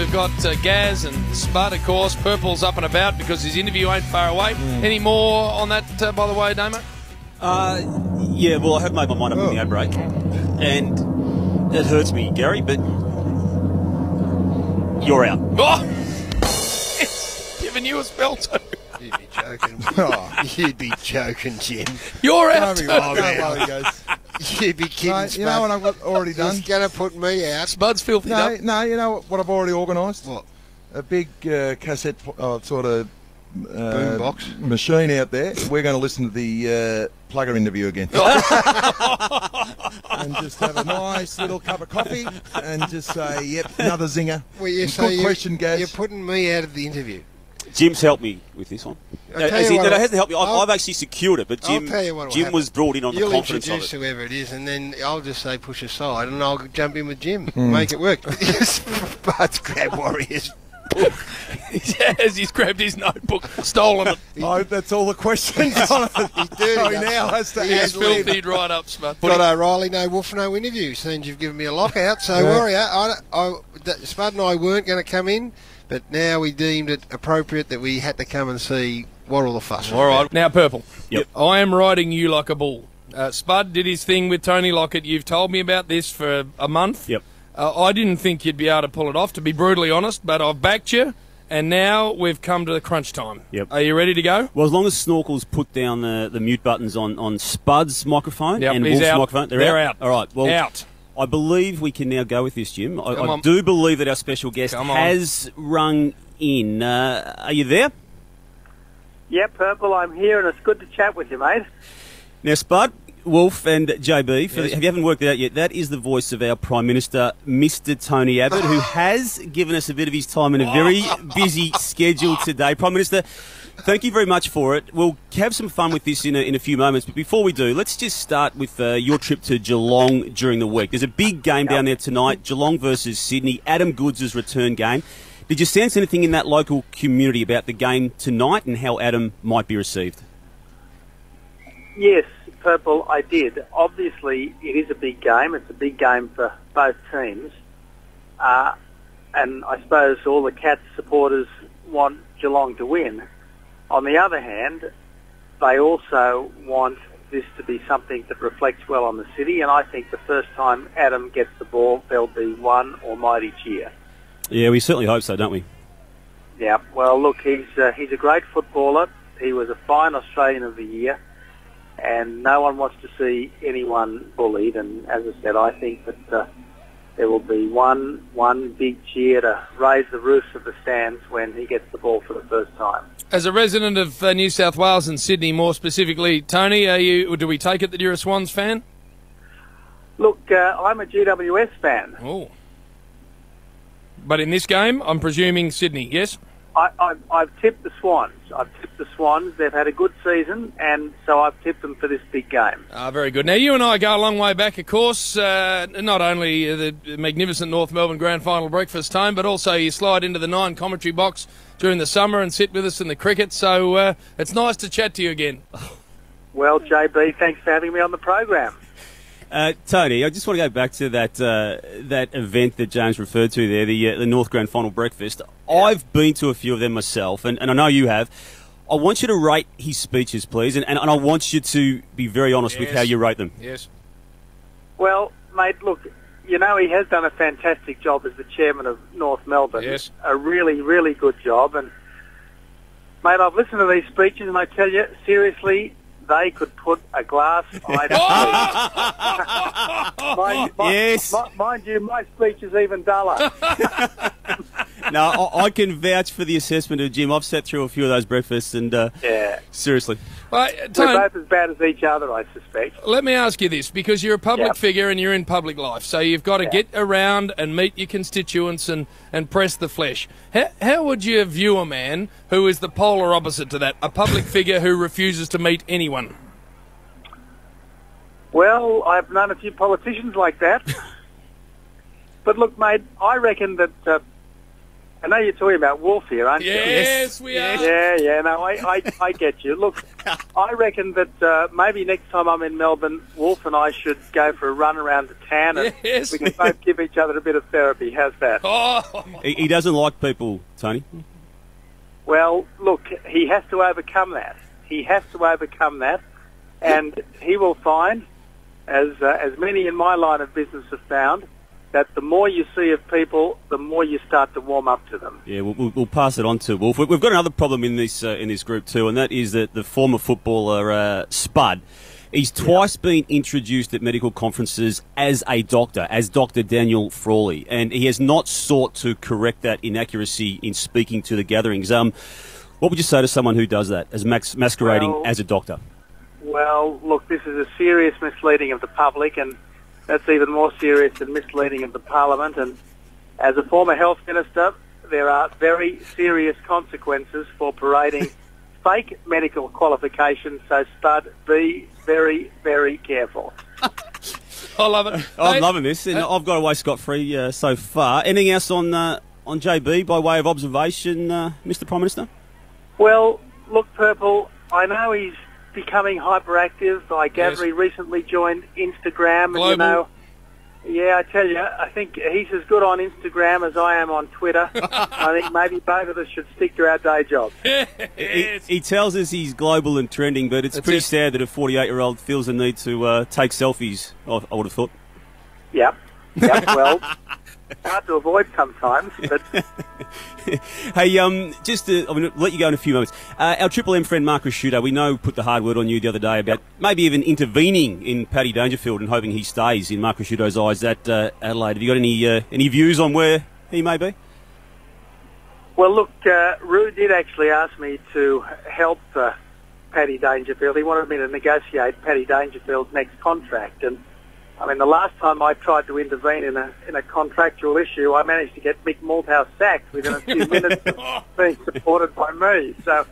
we've got Gaz and Spud, of course. Purple's up and about because his interview ain't far away. Any more on that, by the way, Damo? Yeah, well, I have made my mind up in the ad break. And it hurts me, Gary, but you're out. Oh! It's giving you a spell too. You'd be joking. You'd be joking, Jim. You're out. Don't worry, guys. You'd be kidding, No, you know what I've already done? He's going to put me out. Spud's filthy up. No, you know what I've already organised? What? A big cassette sort of Boombox machine out there. We're going to listen to the Plugger interview again. And just have a nice little cup of coffee and just say, yep, another zinger. Well, Good question, Gaz. You're putting me out of the interview. Jim's helped me with this one. He hasn't helped me. I've actually secured it, but Jim was brought in on the confidence of it. You'll introduce whoever it is, and then I'll just say push aside, and I'll jump in with Jim. Make it work. Spud's grab Warriors book. He's grabbed his notebook, stolen it. Oh, that's all the questions on it. He's dirty. So he now has to He's add leave. filthied right up, Spud. Got O'Reilly, no Wolf, no interview. Seems you've given me a lockout, so Warrior, Spud and I weren't going to come in, but now we deemed it appropriate that we had to come and see what all the fuss was All right. about. Now, Purple. Yep. I am riding you like a bull. Spud did his thing with Tony Lockett. You've told me about this for a month. Yep. I didn't think you'd be able to pull it off, to be brutally honest, but I've backed you, and now we've come to the crunch time. Yep. Are you ready to go? Well, as long as Snorkel's put down the mute buttons on Spud's microphone and he's Wolf's out. microphone, They're out. All right. Well, Out. I believe we can now go with this, Jim. Come I on. do believe that our special guest Come on. has rung in. Are you there? Yeah, Purple, I'm here, and it's good to chat with you, mate. Now, Spud, Wolf and JB, Yes. if you haven't worked it out yet, that is the voice of our Prime Minister, Mr. Tony Abbott, who has given us a bit of his time in a very busy schedule today. Prime Minister, thank you very much for it. We'll have some fun with this in a few moments, but before we do, let's just start with your trip to Geelong during the week. There's a big game down there tonight, Geelong versus Sydney, Adam Goods' return game. Did you sense anything in that local community about the game tonight and how Adam might be received? Yes, Purple, I did. Obviously, it is a big game. It's a big game for both teams. And I suppose all the Cats supporters want Geelong to win. On the other hand, they also want this to be something that reflects well on the city, and I think the first time Adam gets the ball, there'll be one almighty cheer. Yeah, we certainly hope so, don't we? Yeah, well, look, he's a great footballer. He was a fine Australian of the Year, and no one wants to see anyone bullied. And as I said, I think that there will be one big cheer to raise the roofs of the stands when he gets the ball for the first time. As a resident of New South Wales and Sydney, more specifically, Tony, do we take it that you're a Swans fan? Look, I'm a GWS fan. Oh. But in this game, I'm presuming Sydney, yes? I've tipped the Swans. They've had a good season, and so I've tipped them for this big game. Very good. Now, you and I go a long way back, of course. Not only the magnificent North Melbourne Grand Final breakfast home, but also you slide into the 9 commentary box during the summer and sit with us in the cricket. So it's nice to chat to you again. Well, JB, thanks for having me on the program. Tony, I just want to go back to that event that James referred to there, the North Grand Final breakfast. Yeah. I've been to a few of them myself, and I know you have. I want you to rate his speeches, please, and I want you to be very honest with how you rate them. Yes. Well, mate, look, you know he has done a fantastic job as the chairman of North Melbourne. Yes. A really, really good job. And, mate, I've listened to these speeches, and I tell you, seriously, they could put a glass eye to mind you, my speech is even duller. No, I can vouch for the assessment of Jim. I've sat through a few of those breakfasts, and seriously. Well, we're both as bad as each other, I suspect. Let me ask you this, because you're a public figure and you're in public life, so you've got to get around and meet your constituents and press the flesh. How would you view a man who is the polar opposite to that, a public figure who refuses to meet anyone? Well, I've known a few politicians like that. But look, mate, I reckon that I know you're talking about Wolf here, aren't you? Yes, we are. Yeah. No, I get you. Look, I reckon that maybe next time I'm in Melbourne, Wolf and I should go for a run around the town, and Yes. we can both give each other a bit of therapy. How's that? Oh, He doesn't like people, Tony. Well, look, he has to overcome that. And he will find, as many in my line of business have found, that the more you see of people, the more you start to warm up to them. Yeah, we'll pass it on to Wolf. We've got another problem in this group too, and that is that the former footballer Spud, he's twice been introduced at medical conferences as a doctor, as Dr. Daniel Frawley, and he has not sought to correct that inaccuracy in speaking to the gatherings. What would you say to someone who does that, as masquerading as a doctor? Well, look, this is a serious misleading of the public, and that's even more serious than misleading of the Parliament. And as a former health minister, there are very serious consequences for parading fake medical qualifications. So, Spud, be very, very careful. I love it. I'm loving this, and I've got away scot-free so far. Anything else on JB by way of observation, Mr. Prime Minister? Well, look, Purple, I know he's becoming hyperactive. I gather he recently joined Instagram. Global. And, yeah, I tell you, I think he's as good on Instagram as I am on Twitter. I think maybe both of us should stick to our day jobs. He tells us he's global and trending, but it's pretty sad that a 48-year-old feels the need to take selfies, I would have thought. Yep, well, hard to avoid sometimes, but... Hey, I'm going to let you go in a few moments. Our Triple M friend Mark Rasciuto, we know, put the hard word on you the other day about maybe even intervening in Paddy Dangerfield and hoping he stays, in Mark Rasciuto's eyes, at Adelaide. Have you got any views on where he may be? Well, look, Roo did actually ask me to help Paddy Dangerfield. He wanted me to negotiate Paddy Dangerfield's next contract, and I mean, the last time I tried to intervene in a contractual issue, I managed to get Mick Malthouse sacked within a few minutes of being supported by me. So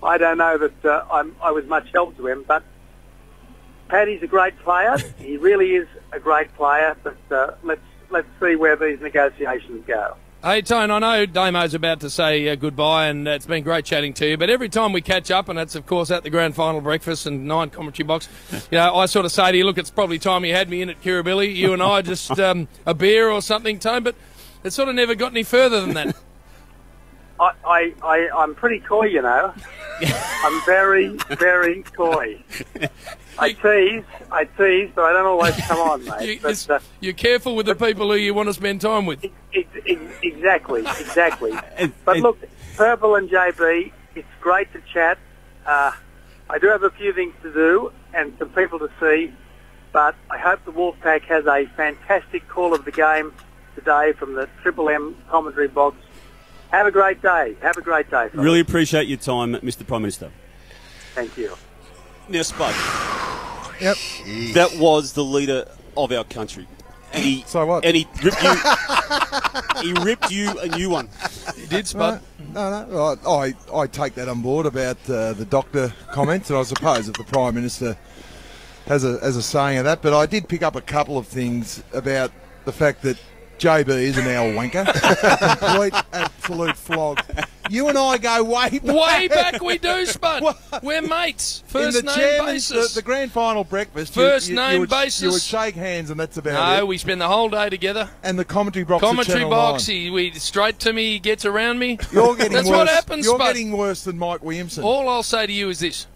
I don't know that I was much help to him. But Paddy's a great player. He really is a great player. But let's see where these negotiations go. Hey, Tone, I know Damo's about to say goodbye, and it's been great chatting to you, but every time we catch up, and that's, of course, at the grand final breakfast and 9 commentary box, I sort of say to you, look, it's probably time you had me in at Kirribilli, you and I, just a beer or something, Tone, but it sort of never got any further than that. I'm pretty coy, you know. I'm very, very coy. I tease, but I don't always come on, mate. You're careful with the people who you want to spend time with. Exactly. But look, Purple and JB, it's great to chat. I do have a few things to do and some people to see, but I hope the Wolfpack has a fantastic call of the game today from the Triple M commentary box. Have a great day. Fellas. Really appreciate your time, Mr. Prime Minister. Thank you. Now, Spud. Yep. That was the leader of our country. And So what? And he ripped you. He ripped you a new one. You did, Spud. No. I take that on board about the doctor comments, and I suppose if the Prime Minister has a saying of that. But I did pick up a couple of things about the fact that JB is an owl wanker. Complete, absolute flog. You and I go way back. Way back we do, Spud. We're mates. First in the name basis. The grand final breakfast. First you name would, basis. You would shake hands, and that's about it. No, we spend the whole day together. And the commentary box. Commentary at box. Channel 9. We straight to me. He gets around me. You're getting That's worse. what happens, You're Spud. getting worse than Mike Williamson. All I'll say to you is this: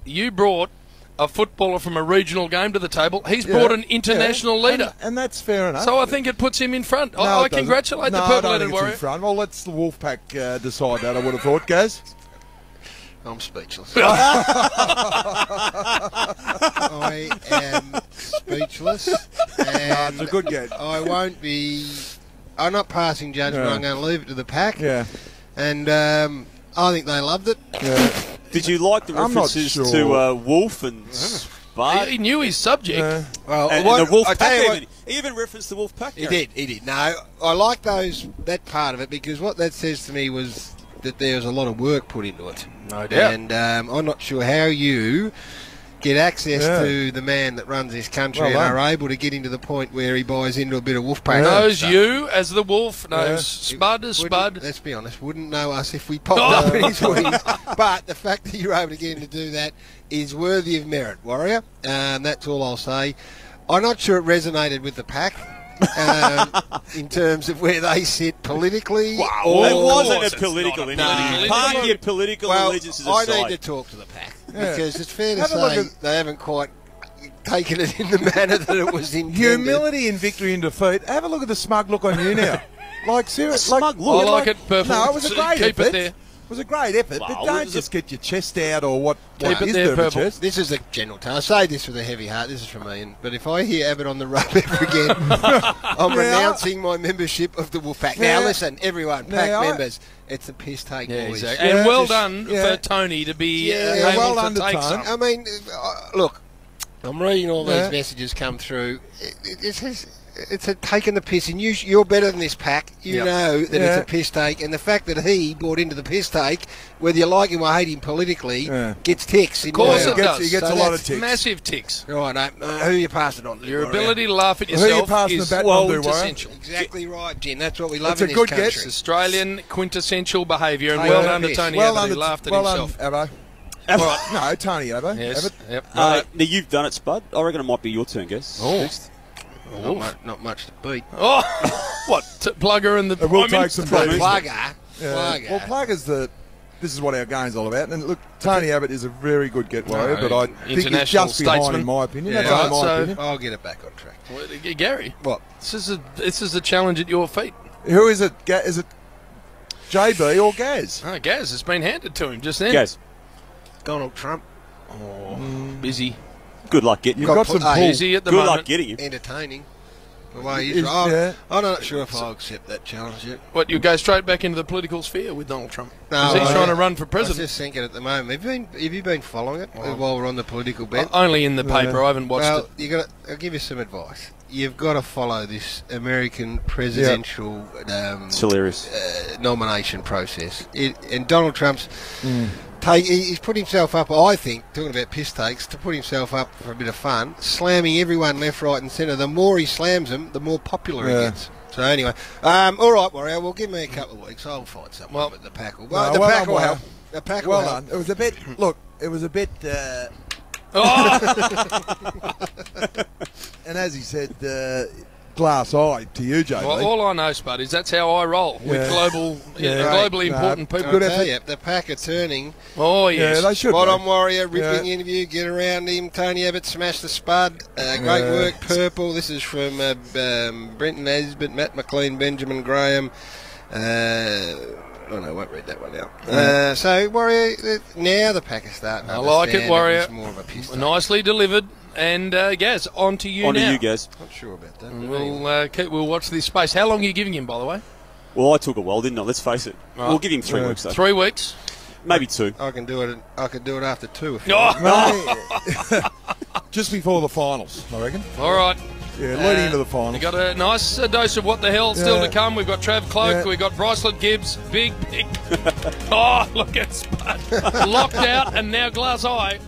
you brought a footballer from a regional game to the table. He's brought an international leader. And that's fair enough. So I think it puts him in front. No, I it doesn't. congratulate the No, I Purple don't Headed think it's Warrior. in front. Well, let's the Wolfpack decide that, I would have thought, Gaz. I'm speechless. I am speechless. And It's a good game. I won't be... I'm not passing judgment. Yeah. I'm going to leave it to the pack. Yeah. And I think they loved it. Yeah. Did you like the I'm not references sure. to Wolf and Spud? He knew his subject. Well, And what- the Wolf I tell Pack you what, even. He even referenced the Wolf Pack. He did. No, I like that part of it, because what that says to me was that there was a lot of work put into it. No doubt. And I'm not sure how you get access to the man that runs this country and are able to get into the point where he buys into a bit of Wolfpack. Knows you as the Wolf, knows Spud as Spud. Let's be honest, wouldn't know us if we popped up in his wings. But the fact that you're able to get him to do that is worthy of merit, Warrior. That's all I'll say. I'm not sure it resonated with the pack. In terms of where they sit politically. Wow, it wasn't a political interview. Park your political allegiances aside. I need to talk to the pack because it's fair to say they haven't quite taken it in the manner that it was intended. Humility in victory and defeat. Have a look at the smug look on you now. Like, seriously. Smug look. I like it perfect. No, it was a great Keep effort. it there. It was a great effort, but don't just get your chest out or what Keep it is there, there Purple. chest. This is a general tone. I say this with a heavy heart. This is from Ian. But if I hear Abbott on the rub ever again, I'm renouncing my membership of the Wolfpack. Now, listen, everyone, pack members, it's a piss take, boys. Exactly. And well done for Tony to be able well to take some. I mean, look, I'm reading all these messages come through. It's a taking the piss, and you're better than this pack. You know that it's a piss take, and the fact that he bought into the piss take, whether you like him or hate him politically, gets ticks. Of course it does. He gets a lot of ticks. Massive ticks. Right, who you pass it on to? Your ability to laugh at Who you yourself passing is the baton on to, quintessential. Exactly right, Jen. That's what we love That's in a this good country. guess. It's Australian quintessential behaviour, and Take well the done to piss. Tony Well Abbott, done, who laughed at well himself. done, Abbo. No, Tony Abbo. Yes. Abbott. Yep. Now, you've done it, Spud. I reckon it might be your turn, guess. Next. Not much to beat. Oh, what? Plugger and the It will Prime take some Minister? beating. Plugger. Well, Plugger's this is what our game's all about. And look, Tony Abbott is a very good get warrior, but I think he's international just behind statesman. in my opinion. Yeah. That's only my So- opinion. I'll get it back on track. Well, Gary, What? this is a challenge at your feet. Who is it? Is it JB or Gaz? Oh, Gaz has been handed to him just then. Guys, Donald Trump. Busy. good luck getting You've him. got some pull. Busy at the Good moment. luck getting him. Entertaining. The way he's I'm not sure if I'll accept that challenge yet. What, you go straight back into the political sphere with Donald Trump? No, He's trying to run for I was president. just thinking at the moment. Have you been following it while we're on the political bent? Only in the paper. I haven't watched it. I'll give you some advice. You've got to follow this American presidential It's hilarious. nomination process. And Donald Trump's he's put himself up, I think, talking about piss takes, to put himself up for a bit of fun, slamming everyone left, right and centre. The more he slams them, the more popular he gets. So anyway, all right, Warrior, well, give me a couple of weeks. I'll find something. Well, the pack will, the pack will help. The pack will help. Done. It was a bit. Look, it was a bit. And as he said, glass eye to you, JB. Well, all I know, Spud, is that's how I roll with globally important people. Good effort. The pack are turning. Oh, yes. Yeah, they should. Spot on, Warrior. Ripping interview. Get around him. Tony Abbott smashed the Spud. Great work, Purple. This is from Brenton Asbett, Matt McLean, Benjamin Graham. I won't read that one out. So, Warrior, now the pack are starting. I like it, Warrior. It's more of a piss take. Nicely delivered. And Gaz, on to you On now. to you, guys. Not sure about that. We'll watch this space. How long are you giving him, by the way? Well, I took a while, didn't I? Let's face it. Right. We'll give him 3 weeks, though. 3 weeks. Maybe 2. I can do it. I could do it after 2 if you want. Just before the finals, I reckon. All right. Yeah, leading into the finals. We've got a nice dose of what the hell still to come. We've got Trav Cloak, we've got Brycelet Gibbs, big. Oh, look at Spud. Locked out and now glass eye.